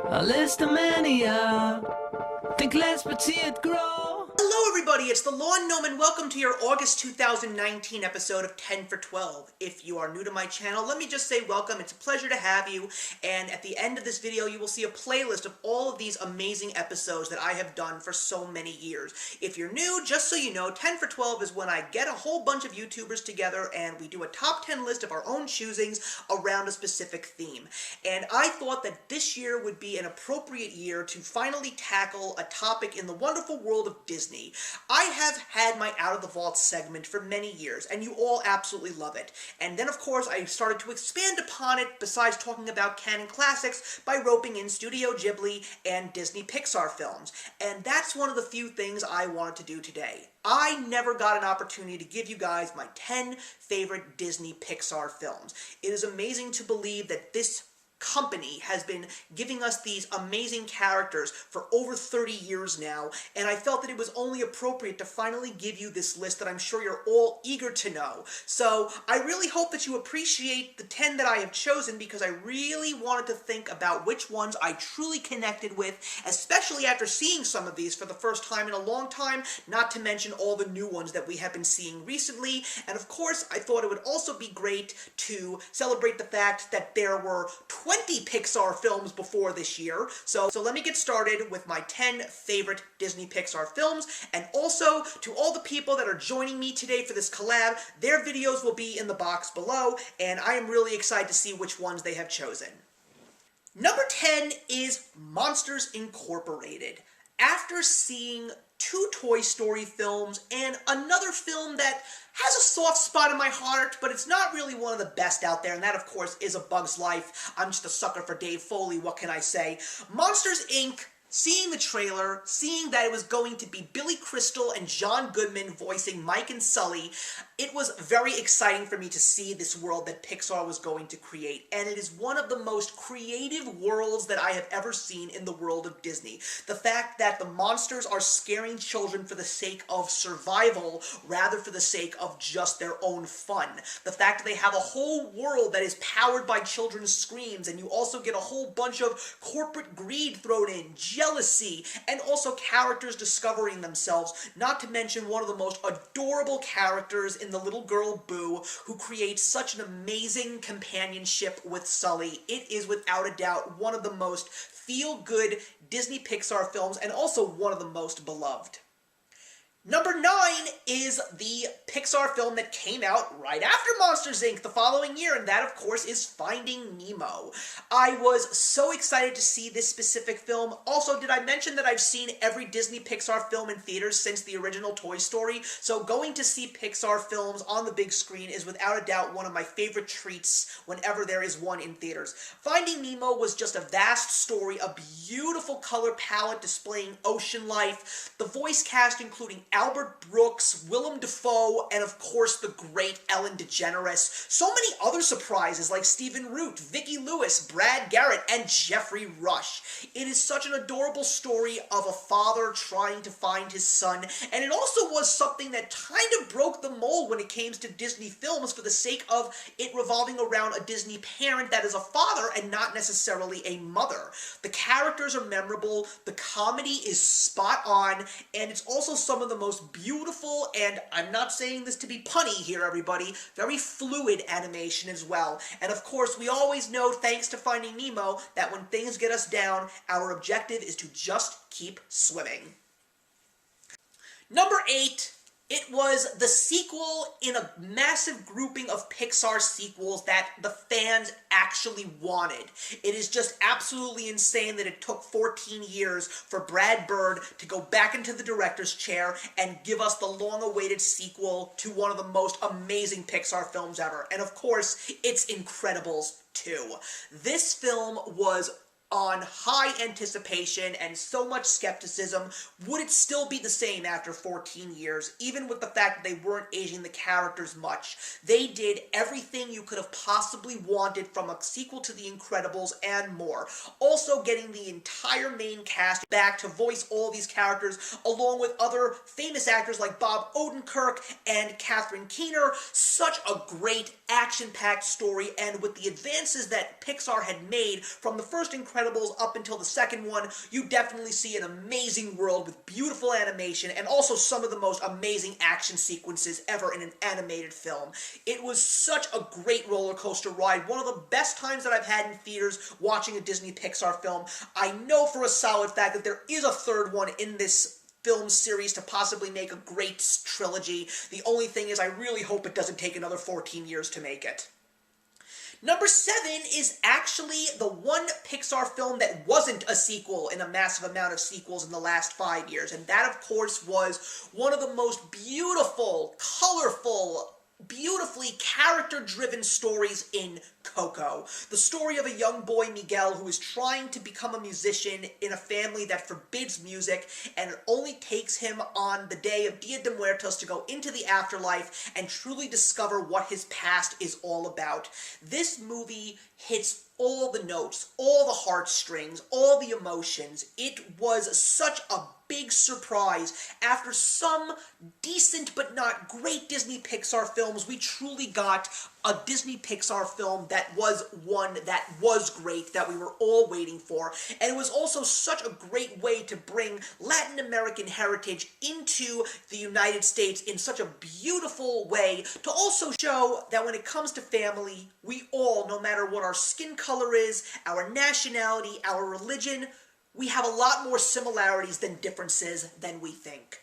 Listomania. Think less but see it grow. Hello everybody, it's the Lawn Gnome and welcome to your August 2019 episode of 10 for 12. If you are new to my channel, let me just say welcome. It's a pleasure to have you, and at the end of this video you will see a playlist of all of these amazing episodes that I have done for so many years. If you're new, just so you know, 10 for 12 is when I get a whole bunch of YouTubers together and we do a top 10 list of our own choosings around a specific theme. And I thought that this year would be an appropriate year to finally tackle a topic in the wonderful world of Disney. I have had my Out of the Vault segment for many years, and you all absolutely love it. And then, of course, I started to expand upon it, besides talking about canon classics, by roping in Studio Ghibli and Disney Pixar films. And that's one of the few things I wanted to do today. I never got an opportunity to give you guys my 10 favorite Disney Pixar films. It is amazing to believe that this company has been giving us these amazing characters for over 30 years now, and I felt that it was only appropriate to finally give you this list that I'm sure you're all eager to know. So I really hope that you appreciate the 10 that I have chosen, because I really wanted to think about which ones I truly connected with, especially after seeing some of these for the first time in a long time, not to mention all the new ones that we have been seeing recently. And of course, I thought it would also be great to celebrate the fact that there were 20 Pixar films before this year. So let me get started with my 10 favorite Disney Pixar films, and also to all the people that are joining me today for this collab, their videos will be in the box below, and I am really excited to see which ones they have chosen. Number 10 is Monsters Incorporated. After seeing 2 Toy Story films and another film that has a soft spot in my heart, but it's not really one of the best out there, and that, of course, is A Bug's Life. I'm just a sucker for Dave Foley, what can I say? Monsters, Inc., seeing the trailer, seeing that it was going to be Billy Crystal and John Goodman voicing Mike and Sully, it was very exciting for me to see this world that Pixar was going to create, and it is one of the most creative worlds that I have ever seen in the world of Disney. The fact that the monsters are scaring children for the sake of survival, rather for the sake of just their own fun. The fact that they have a whole world that is powered by children's screams, and you also get a whole bunch of corporate greed thrown in, jealousy, and also characters discovering themselves, not to mention one of the most adorable characters in the little girl Boo, who creates such an amazing companionship with Sully. It is without a doubt one of the most feel-good Disney Pixar films, and also one of the most beloved. Number 9 is the Pixar film that came out right after Monsters, Inc. the following year, and that, of course, is Finding Nemo. I was so excited to see this specific film. Also, did I mention that I've seen every Disney Pixar film in theaters since the original Toy Story? So going to see Pixar films on the big screen is without a doubt one of my favorite treats whenever there is one in theaters. Finding Nemo was just a vast story, a beautiful color palette displaying ocean life, the voice cast including Albert Brooks, Willem Dafoe, and of course the great Ellen DeGeneres. So many other surprises like Stephen Root, Vicki Lewis, Brad Garrett, and Jeffrey Rush. It is such an adorable story of a father trying to find his son, and it also was something that kind of broke the mold when it came to Disney films, for the sake of it revolving around a Disney parent that is a father and not necessarily a mother. The characters are memorable, the comedy is spot on, and it's also some of the most beautiful, and I'm not saying this to be punny here, everybody, very fluid animation as well. And of course, we always know, thanks to Finding Nemo, that when things get us down, our objective is to just keep swimming. Number 8. It was the sequel in a massive grouping of Pixar sequels that the fans actually wanted. It is just absolutely insane that it took 14 years for Brad Bird to go back into the director's chair and give us the long-awaited sequel to one of the most amazing Pixar films ever. And of course, it's Incredibles 2. This film was on high anticipation and so much skepticism. Would it still be the same after 14 years, even with the fact that they weren't aging the characters much? They did everything you could have possibly wanted from a sequel to The Incredibles and more. Also getting the entire main cast back to voice all these characters, along with other famous actors like Bob Odenkirk and Catherine Keener. Such a great action-packed story, and with the advances that Pixar had made from the first Incredibles Incredibles up until the second one, you definitely see an amazing world with beautiful animation and also some of the most amazing action sequences ever in an animated film. It was such a great roller coaster ride, one of the best times that I've had in theaters watching a Disney Pixar film. I know for a solid fact that there is a third one in this film series to possibly make a great trilogy. The only thing is I really hope it doesn't take another 14 years to make it. Number 7 is actually the one Pixar film that wasn't a sequel in a massive amount of sequels in the last 5 years, and that, of course, was one of the most beautiful, colorful, beautifully character-driven stories in Coco. The story of a young boy, Miguel, who is trying to become a musician in a family that forbids music, and it only takes him on the day of Dia de Muertos to go into the afterlife and truly discover what his past is all about. This movie hits all the notes, all the heartstrings, all the emotions. It was such a big surprise. After some decent but not great Disney Pixar films, we truly got a Disney Pixar film that was one that was great, that we were all waiting for. And it was also such a great way to bring Latin American heritage into the United States in such a beautiful way, to also show that when it comes to family, we all, no matter what our skin color is, our nationality, our religion, we have a lot more similarities than differences than we think.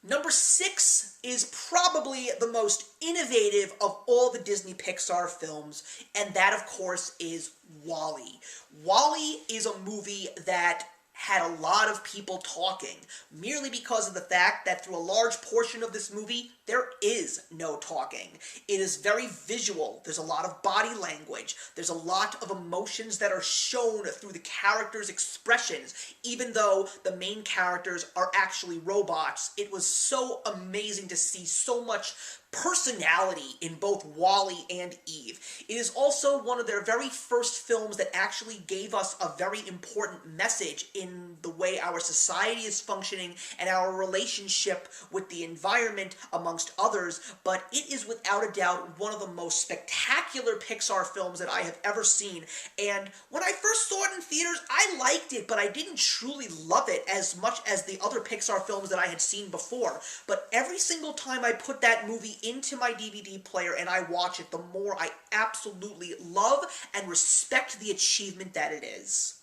Number 6 is probably the most innovative of all the Disney Pixar films, and that, of course, is WALL-E. WALL-E is a movie that had a lot of people talking, merely because of the fact that through a large portion of this movie, there is no talking. It is very visual. There's a lot of body language. There's a lot of emotions that are shown through the characters' expressions, even though the main characters are actually robots. It was so amazing to see so much personality in both WALL-E and Eve. It is also one of their very first films that actually gave us a very important message in the way our society is functioning and our relationship with the environment, amongst others, but it is without a doubt one of the most spectacular Pixar films that I have ever seen. And when I first saw it in theaters, I liked it, but I didn't truly love it as much as the other Pixar films that I had seen before. But every single time I put that movie into my DVD player and I watch it, the more I absolutely love and respect the achievement that it is.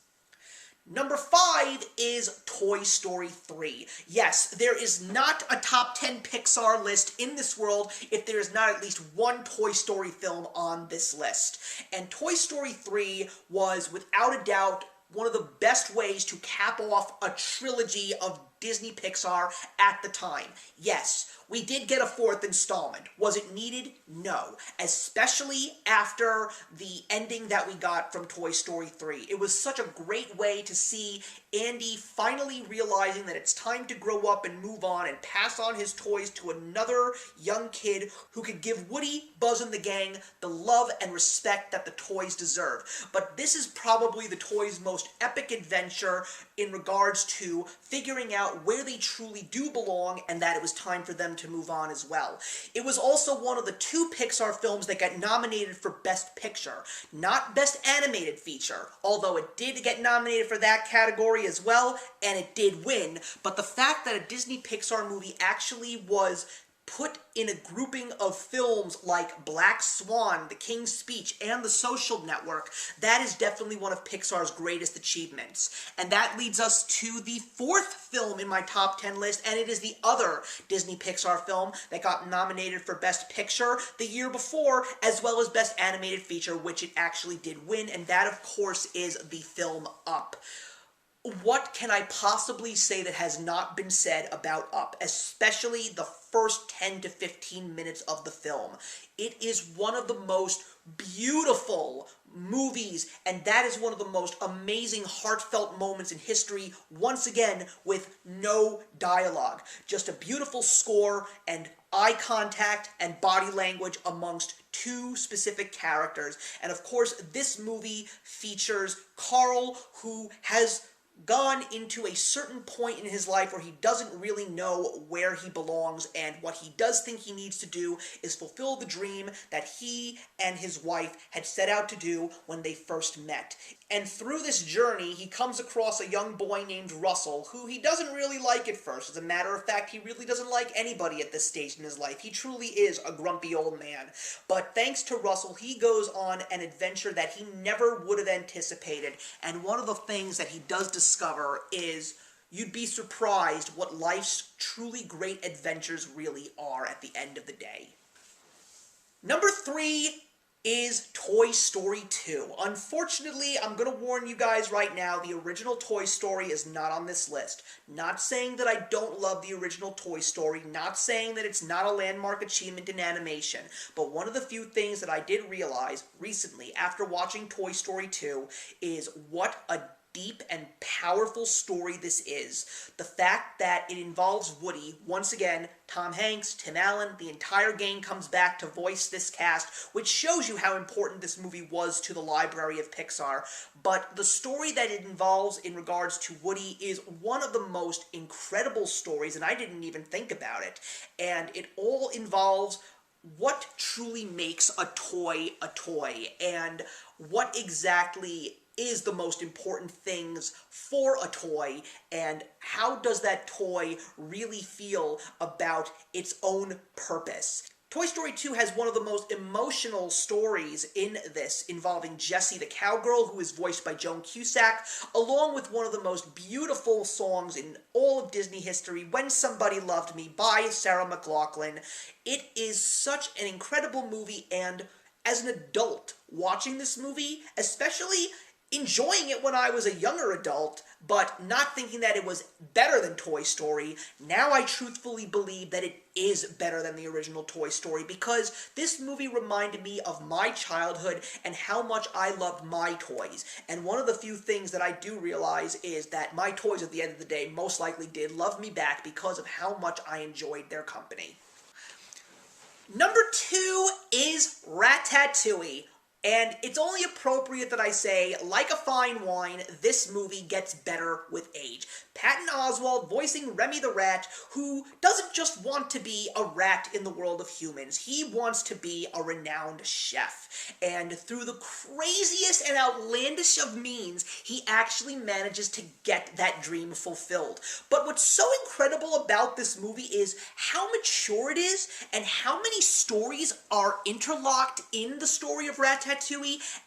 Number 5 is Toy Story 3. Yes, there is not a top 10 Pixar list in this world if there is not at least one Toy Story film on this list. And Toy Story 3 was, without a doubt, one of the best ways to cap off a trilogy of Disney Pixar at the time. Yes, we did get a 4th installment. Was it needed? No. Especially after the ending that we got from Toy Story 3. It was such a great way to see Andy finally realizing that it's time to grow up and move on and pass on his toys to another young kid who could give Woody, Buzz, and the gang the love and respect that the toys deserve. But this is probably the toys' most epic adventure in regards to figuring out where they truly do belong and that it was time for them to move on as well. It was also one of the 2 Pixar films that got nominated for Best Picture, not Best Animated Feature, although it did get nominated for that category as well, and it did win. But the fact that a Disney Pixar movie actually was put in a grouping of films like Black Swan, The King's Speech, and The Social Network, that is definitely one of Pixar's greatest achievements. And that leads us to the 4th film in my top 10 list, and it is the other Disney Pixar film that got nominated for Best Picture the year before, as well as Best Animated Feature, which it actually did win, and that, of course, is the film Up. What can I possibly say that has not been said about Up, especially the first 10 to 15 minutes of the film? It is one of the most beautiful movies, and that is one of the most amazing, heartfelt moments in history, once again, with no dialogue. Just a beautiful score and eye contact and body language amongst 2 specific characters. And of course, this movie features Carl, who has gone into a certain point in his life where he doesn't really know where he belongs, and what he does think he needs to do is fulfill the dream that he and his wife had set out to do when they first met. And through this journey, he comes across a young boy named Russell, who he doesn't really like at first. As a matter of fact, he really doesn't like anybody at this stage in his life. He truly is a grumpy old man. But thanks to Russell, he goes on an adventure that he never would have anticipated. And one of the things that he does discover is you'd be surprised what life's truly great adventures really are at the end of the day. Number 3 is Toy Story 2. Unfortunately, I'm going to warn you guys right now, the original Toy Story is not on this list. Not saying that I don't love the original Toy Story, not saying that it's not a landmark achievement in animation, but one of the few things that I did realize recently after watching Toy Story 2 is what a deep and powerful story this is. The fact that it involves Woody, once again, Tom Hanks, Tim Allen, the entire gang comes back to voice this cast, which shows you how important this movie was to the library of Pixar. But the story that it involves in regards to Woody is one of the most incredible stories, and I didn't even think about it. And it all involves what truly makes a toy, and what exactly is the most important things for a toy, and how does that toy really feel about its own purpose. Toy Story 2 has one of the most emotional stories in this, involving Jessie the cowgirl, who is voiced by Joan Cusack, along with one of the most beautiful songs in all of Disney history, When Somebody Loved Me, by Sarah McLachlan. It is such an incredible movie, and as an adult watching this movie, especially enjoying it when I was a younger adult, but not thinking that it was better than Toy Story, now I truthfully believe that it is better than the original Toy Story, because this movie reminded me of my childhood and how much I loved my toys. And one of the few things that I do realize is that my toys at the end of the day most likely did love me back because of how much I enjoyed their company. Number 2 is Ratatouille. And it's only appropriate that I say, like a fine wine, this movie gets better with age. Patton Oswalt voicing Remy the Rat, who doesn't just want to be a rat in the world of humans, he wants to be a renowned chef. And through the craziest and outlandish of means, he actually manages to get that dream fulfilled. But what's so incredible about this movie is how mature it is, and how many stories are interlocked in the story of Ratatouille,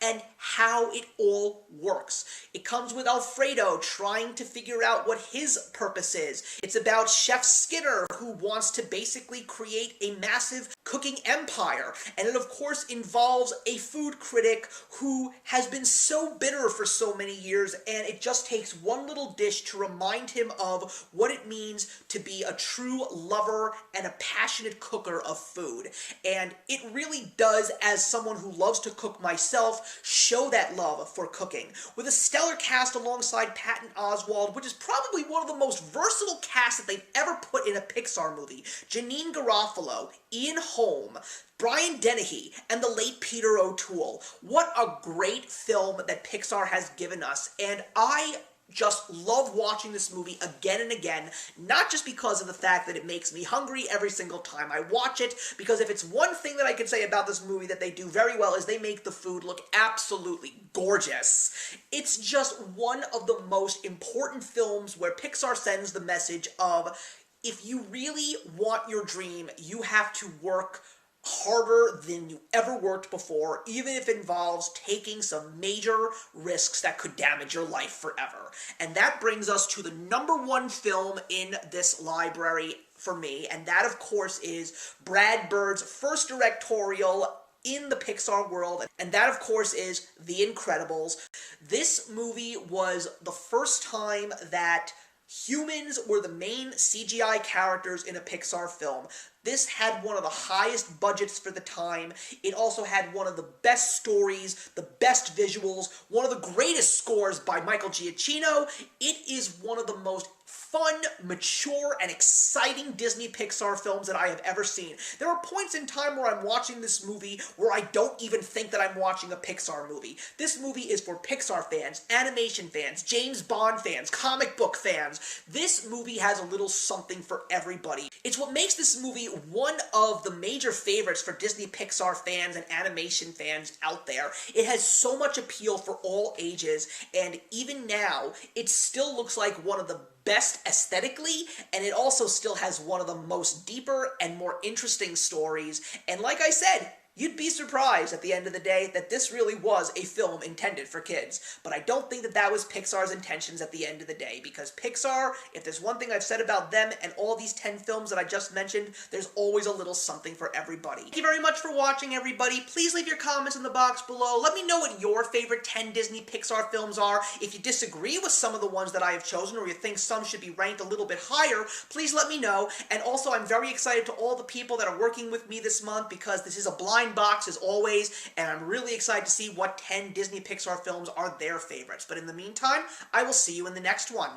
and how it all works. It comes with Alfredo trying to figure out what his purpose is. It's about Chef Skinner, who wants to basically create a massive cooking empire. And it of course involves a food critic who has been so bitter for so many years, and it just takes one little dish to remind him of what it means to be a true lover and a passionate cooker of food. And it really does, as someone who loves to cook myself, show that love for cooking. With a stellar cast alongside Patton Oswalt, which is probably one of the most versatile casts that they've ever put in a Pixar movie. Janine Garofalo, Ian Holm, Brian Dennehy, and the late Peter O'Toole. What a great film that Pixar has given us, and I just love watching this movie again and again, not just because of the fact that it makes me hungry every single time I watch it, because if it's one thing that I can say about this movie that they do very well is they make the food look absolutely gorgeous. It's just one of the most important films where Pixar sends the message of, if you really want your dream, you have to work harder than you ever worked before, even if it involves taking some major risks that could damage your life forever. And that brings us to the number 1 film in this library for me, and that of course is Brad Bird's first directorial in the Pixar world, and that of course is The Incredibles. This movie was the first time that humans were the main CGI characters in a Pixar film. This had one of the highest budgets for the time. It also had one of the best stories, the best visuals, one of the greatest scores by Michael Giacchino. It is one of the most fun, mature, and exciting Disney Pixar films that I have ever seen. There are points in time where I'm watching this movie where I don't even think that I'm watching a Pixar movie. This movie is for Pixar fans, animation fans, James Bond fans, comic book fans. This movie has a little something for everybody. It's what makes this movie one of the major favorites for Disney Pixar fans and animation fans out there. It has so much appeal for all ages, and even now, it still looks like one of the best aesthetically, and it also still has one of the most deeper and more interesting stories. And like I said, you'd be surprised at the end of the day that this really was a film intended for kids. But I don't think that that was Pixar's intentions at the end of the day, because Pixar, if there's one thing I've said about them and all these 10 films that I just mentioned, there's always a little something for everybody. Thank you very much for watching, everybody. Please leave your comments in the box below. Let me know what your favorite 10 Disney Pixar films are. If you disagree with some of the ones that I have chosen, or you think some should be ranked a little bit higher, please let me know. And also, I'm very excited to all the people that are working with me this month, because this is a blind box as always, and I'm really excited to see what 10 Disney Pixar films are their favorites. But in the meantime, I will see you in the next one.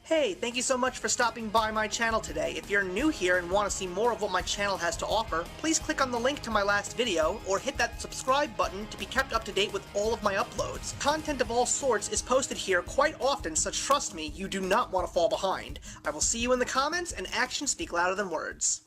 Hey, thank you so much for stopping by my channel today. If you're new here and want to see more of what my channel has to offer, please click on the link to my last video, or hit that subscribe button to be kept up to date with all of my uploads. Content of all sorts is posted here quite often, so trust me, you do not want to fall behind. I will see you in the comments, and actions speak louder than words.